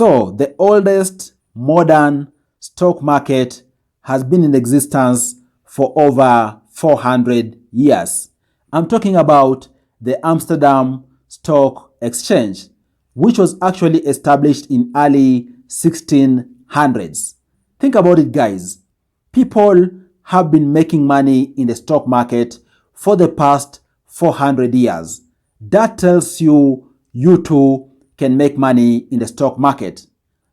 So the oldest modern stock market has been in existence for over 400 years. I'm talking about the Amsterdam Stock Exchange, which was actually established in early 1600s. Think about it, guys. People have been making money in the stock market for the past 400 years. That tells you too can make money in the stock market.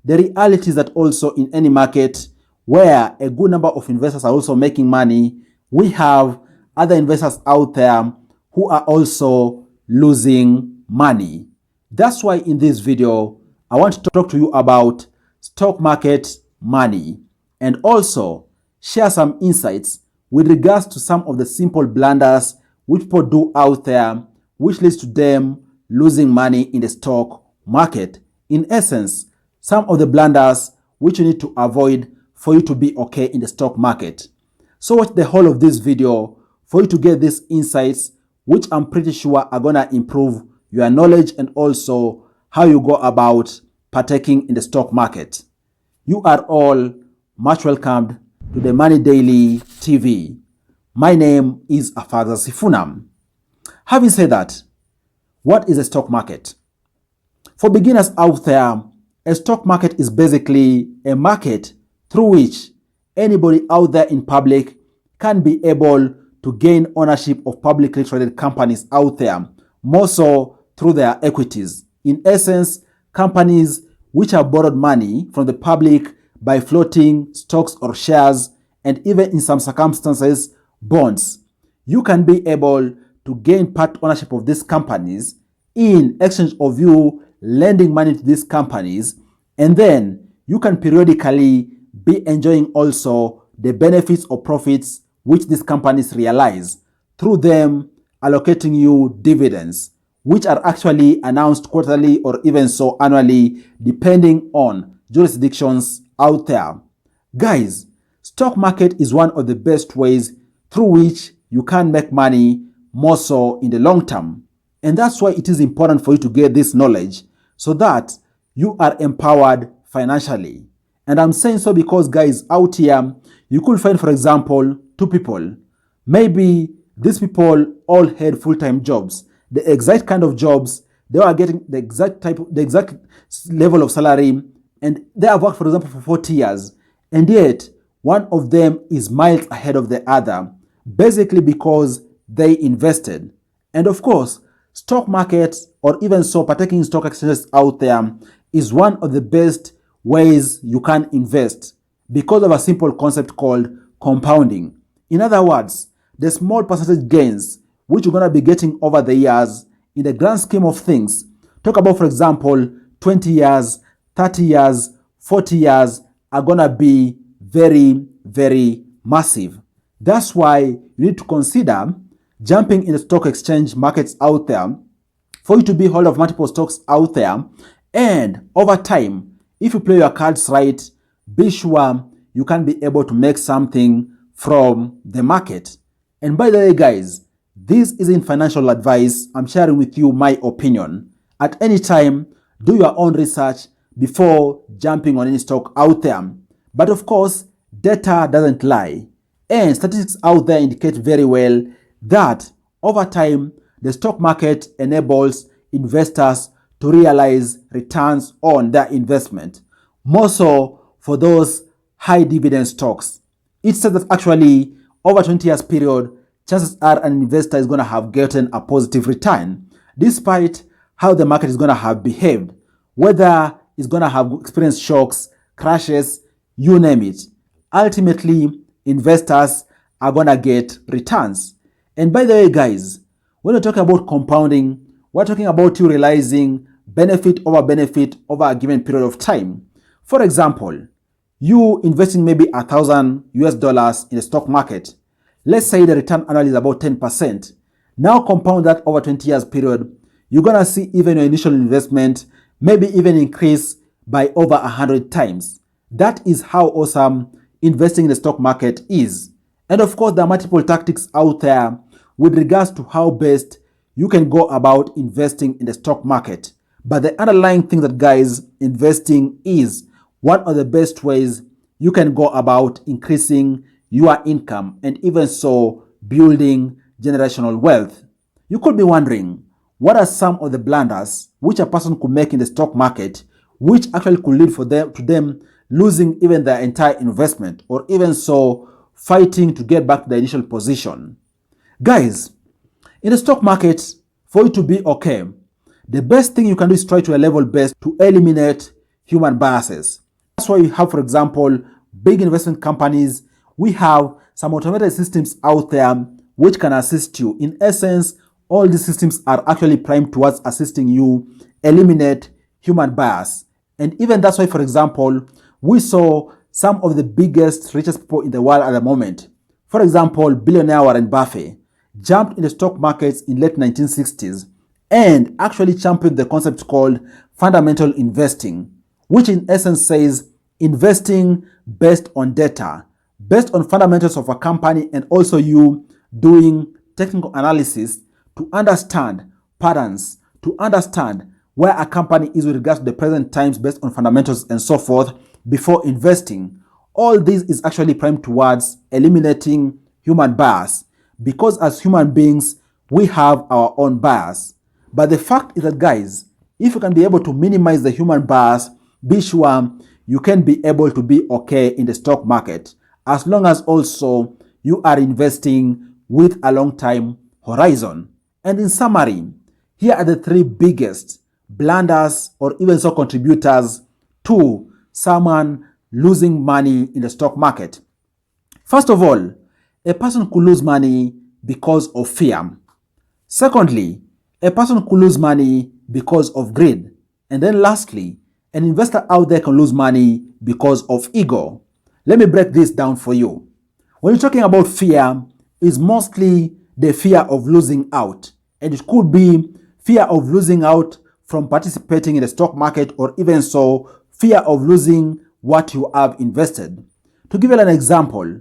The reality is that also in any market where a good number of investors are also making money, we have other investors out there who are also losing money. That's why in this video, I want to talk to you about stock market money and also share some insights with regards to some of the simple blunders which people do out there, which leads to them losing money in the stock market. In essence, some of the blunders which you need to avoid for you to be okay in the stock market. So watch the whole of this video for you to get these insights, which I'm pretty sure are going to improve your knowledge and also how you go about partaking in the stock market. You are all much welcomed to the Money Daily TV. My name is Afaza Sifunam. Having said that, what is a stock market? For beginners out there, a stock market is basically a market through which anybody out there in public can be able to gain ownership of publicly traded companies out there, more so through their equities. In essence, companies which have borrowed money from the public by floating stocks or shares, and even in some circumstances, bonds. You can be able to gain part ownership of these companies in exchange of you lending money to these companies, and then you can periodically be enjoying also the benefits or profits which these companies realize through them allocating you dividends, which are actually announced quarterly or even so annually, depending on jurisdictions out there. Guys, stock market is one of the best ways through which you can make money more so in the long term. And that's why it is important for you to get this knowledge so that you are empowered financially. And I'm saying so because, guys, out here, you could find, for example, two people. Maybe these people all had full-time jobs, the exact kind of jobs, they are getting the exact level of salary, and they have worked, for example, for 40 years. And yet, one of them is miles ahead of the other, basically because they invested. And of course, stock markets or even so partaking in stock exchanges out there is one of the best ways you can invest because of a simple concept called compounding. In other words, the small percentage gains which you're going to be getting over the years in the grand scheme of things. Talk about, for example, 20 years, 30 years, 40 years are going to be very, very massive. That's why you need to consider jumping in the stock exchange markets out there for you to be hold of multiple stocks out there. And over time, if you play your cards right, be sure you can be able to make something from the market. And by the way, guys, this isn't financial advice. I'm sharing with you my opinion. At any time, do your own research before jumping on any stock out there. But of course, data doesn't lie. And statistics out there indicate very well that over time, the stock market enables investors to realize returns on their investment, more so for those high dividend stocks. It says that actually over 20 years period, chances are an investor is going to have gotten a positive return, despite how the market is going to have behaved, whether it's going to have experienced shocks, crashes, you name it. Ultimately, investors are going to get returns. And by the way, guys, when we're talking about compounding, we're talking about you realizing benefit over a given period of time. For example, you investing maybe $1,000 in the stock market. Let's say the return annually is about 10%. Now compound that over 20 years period, you're going to see even your initial investment maybe even increase by over 100 times. That is how awesome investing in the stock market is. And of course, there are multiple tactics out there with regards to how best you can go about investing in the stock market. But the underlying thing that, guys, investing is one of the best ways you can go about increasing your income and even so building generational wealth. You could be wondering, what are some of the blunders which a person could make in the stock market which actually could lead to them losing even their entire investment or even so fighting to get back to the initial position? Guys, in the stock market, for it to be okay, the best thing you can do is try to a level best to eliminate human biases. That's why you have, for example, big investment companies. We have some automated systems out there which can assist you. In essence, all these systems are actually primed towards assisting you eliminate human bias. And even that's why, for example, we saw some of the biggest, richest people in the world at the moment. For example, billionaire Warren Buffett jumped in the stock markets in late 1960s and actually championed the concept called fundamental investing, which in essence says investing based on data, based on fundamentals of a company, and also you doing technical analysis to understand patterns, to understand where a company is with regards to the present times based on fundamentals and so forth before investing. All this is actually primed towards eliminating human bias, because as human beings, we have our own bias. But the fact is that, guys, if you can be able to minimize the human bias, be sure you can be able to be okay in the stock market, as long as also you are investing with a long time horizon. And in summary, here are the three biggest blunders or even so contributors to someone losing money in the stock market. First of all, a person could lose money because of fear. Secondly, a person could lose money because of greed. And then lastly, an investor out there can lose money because of ego. Let me break this down for you. When you're talking about fear, it's mostly the fear of losing out. And it could be fear of losing out from participating in the stock market, or even so, fear of losing what you have invested. To give you an example,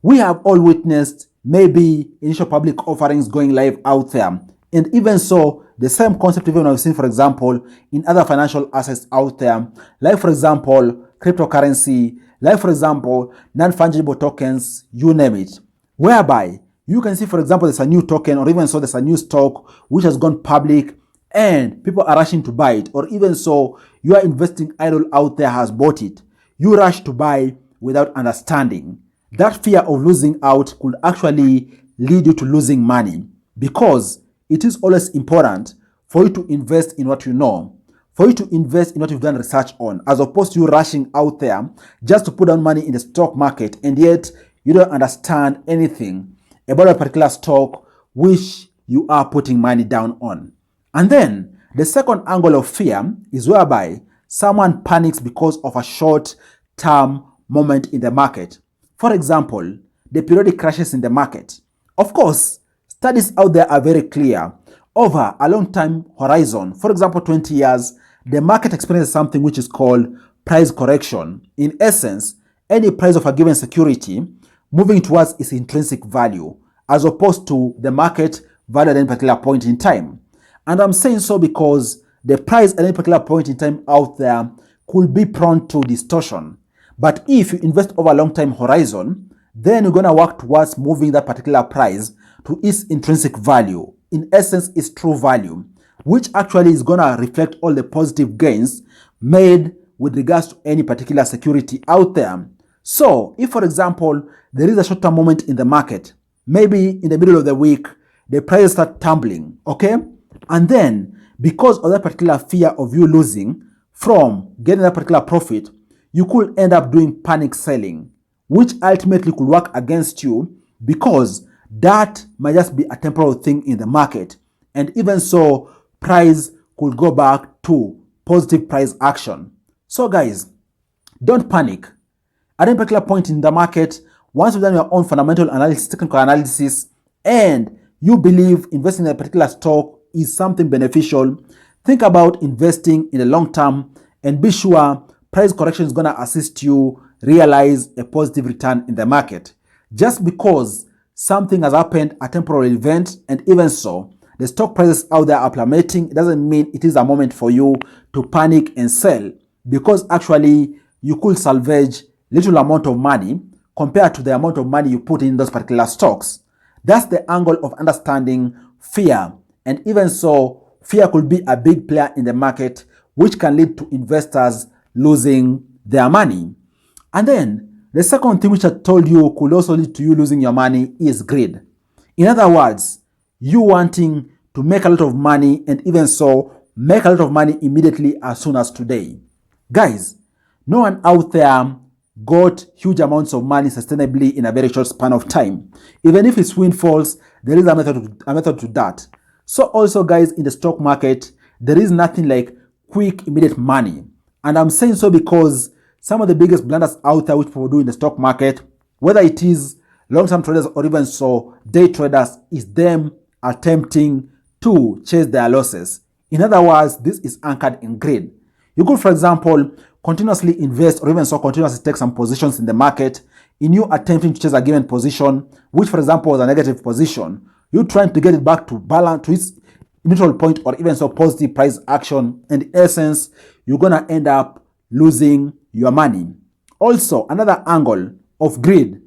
we have all witnessed maybe initial public offerings going live out there. And even so, the same concept even I've seen, for example, in other financial assets out there, like for example, cryptocurrency, like for example, non-fungible tokens, you name it, whereby you can see, for example, there's a new token, or even so there's a new stock which has gone public and people are rushing to buy it, or even so your investing idol out there has bought it. You rush to buy without understanding. That fear of losing out could actually lead you to losing money, because it is always important for you to invest in what you know, for you to invest in what you've done research on, as opposed to you rushing out there just to put down money in the stock market and yet you don't understand anything about a particular stock which you are putting money down on. And then the second angle of fear is whereby someone panics because of a short-term moment in the market. For example, the periodic crashes in the market. Of course, studies out there are very clear. Over a long time horizon, for example 20 years, the market experiences something which is called price correction. In essence, any price of a given security moving towards its intrinsic value, as opposed to the market value at any particular point in time. And I'm saying so because the price at any particular point in time out there could be prone to distortion. But if you invest over a long time horizon, then you're going to work towards moving that particular price to its intrinsic value, in essence its true value, which actually is going to reflect all the positive gains made with regards to any particular security out there. So if, for example, there is a short-term moment in the market, maybe in the middle of the week, the prices start tumbling, okay? And then because of that particular fear of you losing from getting that particular profit, you could end up doing panic selling, which ultimately could work against you, because that might just be a temporal thing in the market. And even so, price could go back to positive price action. So guys, don't panic. At any particular point in the market, once you've done your own fundamental analysis, technical analysis, and you believe investing in a particular stock is something beneficial, think about investing in the long term and be sure price correction is going to assist you realize a positive return in the market. Just because something has happened, a temporary event, and even so, the stock prices out there are plummeting, it doesn't mean it is a moment for you to panic and sell, because actually you could salvage little amount of money compared to the amount of money you put in those particular stocks. That's the angle of understanding fear. And even so, fear could be a big player in the market, which can lead to investors losing their money. And then the second thing which I told you could also lead to you losing your money is greed. In other words, you wanting to make a lot of money, and even so make a lot of money immediately as soon as today. Guys, no one out there got huge amounts of money sustainably in a very short span of time. Even if it's windfalls, there is a method to that. So also guys, in the stock market, there is nothing like quick immediate money. And I'm saying so because some of the biggest blunders out there which people do in the stock market, whether it is long-term traders or even so day traders, is them attempting to chase their losses. In other words, this is anchored in greed. You could, for example, continuously invest or even so continuously take some positions in the market in you attempting to chase a given position, which for example was a negative position. You trying to get it back to balance, to its neutral point, or even so positive price action. And in essence, you're going to end up losing your money. Also, another angle of greed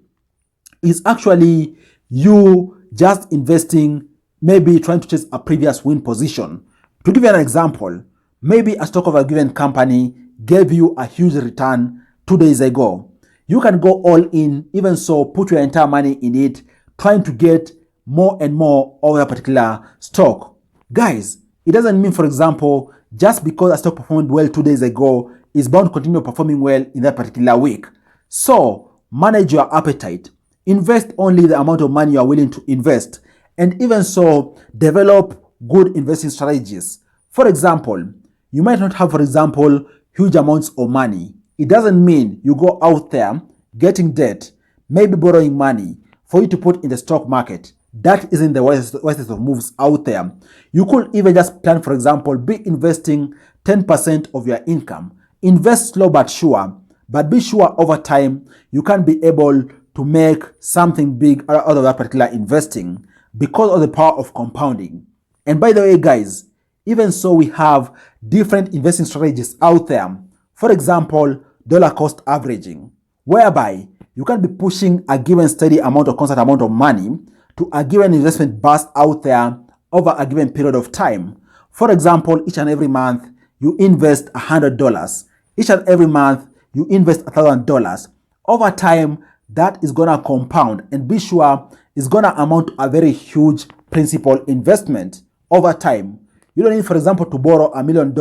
is actually you just investing, maybe trying to chase a previous win position. To give you an example, maybe a stock of a given company gave you a huge return 2 days ago. You can go all in, even so put your entire money in it, trying to get more and more of a particular stock. Guys, it doesn't mean, for example, just because a stock performed well 2 days ago is bound to continue performing well in that particular week. So manage your appetite. Invest only the amount of money you are willing to invest, and even so develop good investing strategies. For example, you might not have, for example, huge amounts of money. It doesn't mean you go out there getting debt, maybe borrowing money for you to put in the stock market. That isn't the wisest of moves out there. You could even just plan, for example, be investing 10% of your income. Invest slow but sure, but be sure over time you can be able to make something big out of that particular investing because of the power of compounding. And by the way, guys, even so we have different investing strategies out there. For example, dollar cost averaging, whereby you can be pushing a given steady amount or constant amount of money to a given investment bust out there over a given period of time. For example, each and every month you invest $100. Each and every month you invest $1,000. Over time, that is gonna compound, and be sure it's gonna amount to a very huge principal investment over time. You don't need, for example, to borrow $1 million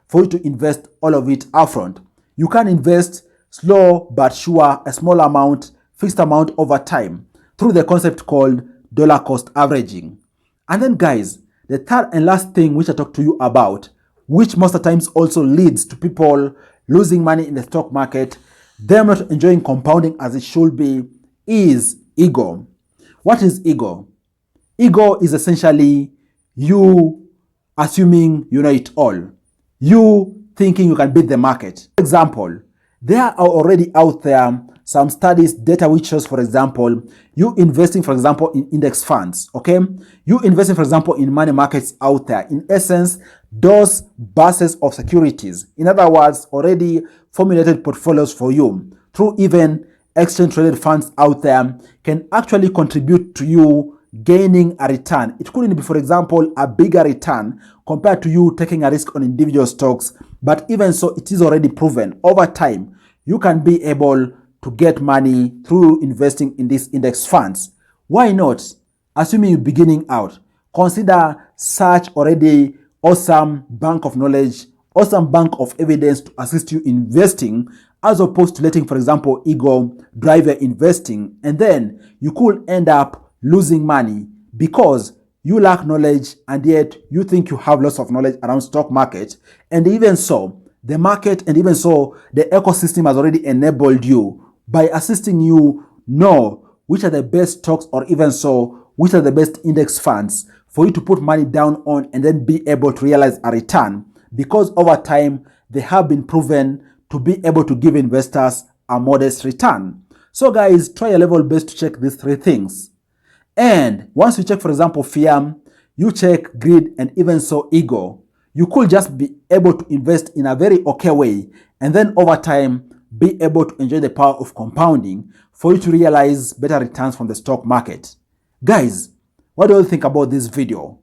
for you to invest all of it upfront. You can invest slow but sure, a small amount, fixed amount over time through the concept called dollar cost averaging. And then guys, the third and last thing which I talk to you about, which most of the times also leads to people losing money in the stock market, them not enjoying compounding as it should be, is ego. What is ego? Ego is essentially you assuming you know it all. You thinking you can beat the market. For example, there are already out there some studies, data which shows, for example, you investing, for example, in index funds, okay? You investing, for example, in money markets out there. In essence, those bases of securities, in other words, already formulated portfolios for you through even exchange traded funds out there, can actually contribute to you gaining a return. It couldn't be, for example, a bigger return compared to you taking a risk on individual stocks, but even so, it is already proven over time you can be able to get money through investing in these index funds. Why not? Assuming you're beginning out, consider such already awesome bank of knowledge, awesome bank of evidence to assist you in investing, as opposed to letting, for example, ego drive your investing, and then you could end up losing money because you lack knowledge and yet you think you have lots of knowledge around stock market. And even so, the market and even so the ecosystem has already enabled you by assisting you know which are the best stocks, or even so which are the best index funds for you to put money down on and then be able to realize a return, because over time they have been proven to be able to give investors a modest return. So guys, try your level best to check these three things. And once you check, for example, fear, you check greed, and even so ego, you could just be able to invest in a very okay way, and then over time be able to enjoy the power of compounding for you to realize better returns from the stock market. Guys, what do you think about this video?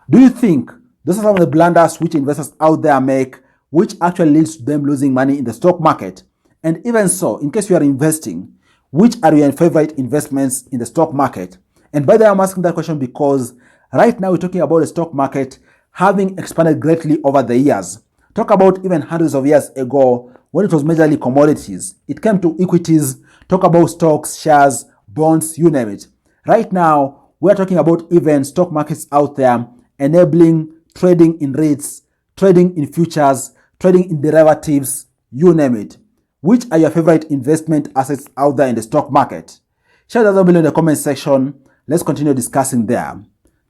Do you think those are some of the blunders which investors out there make, which actually leads to them losing money in the stock market? And even so, in case you are investing, which are your favorite investments in the stock market? And by the way, I'm asking that question because right now we're talking about the stock market having expanded greatly over the years. Talk about even hundreds of years ago when it was majorly commodities. It came to equities, talk about stocks, shares, bonds, you name it. Right now, we're talking about even stock markets out there enabling trading in rates, trading in futures, trading in derivatives, you name it. Which are your favorite investment assets out there in the stock market? Share that down below in the comment section. Let's continue discussing there.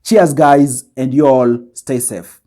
Cheers, guys, and you all stay safe.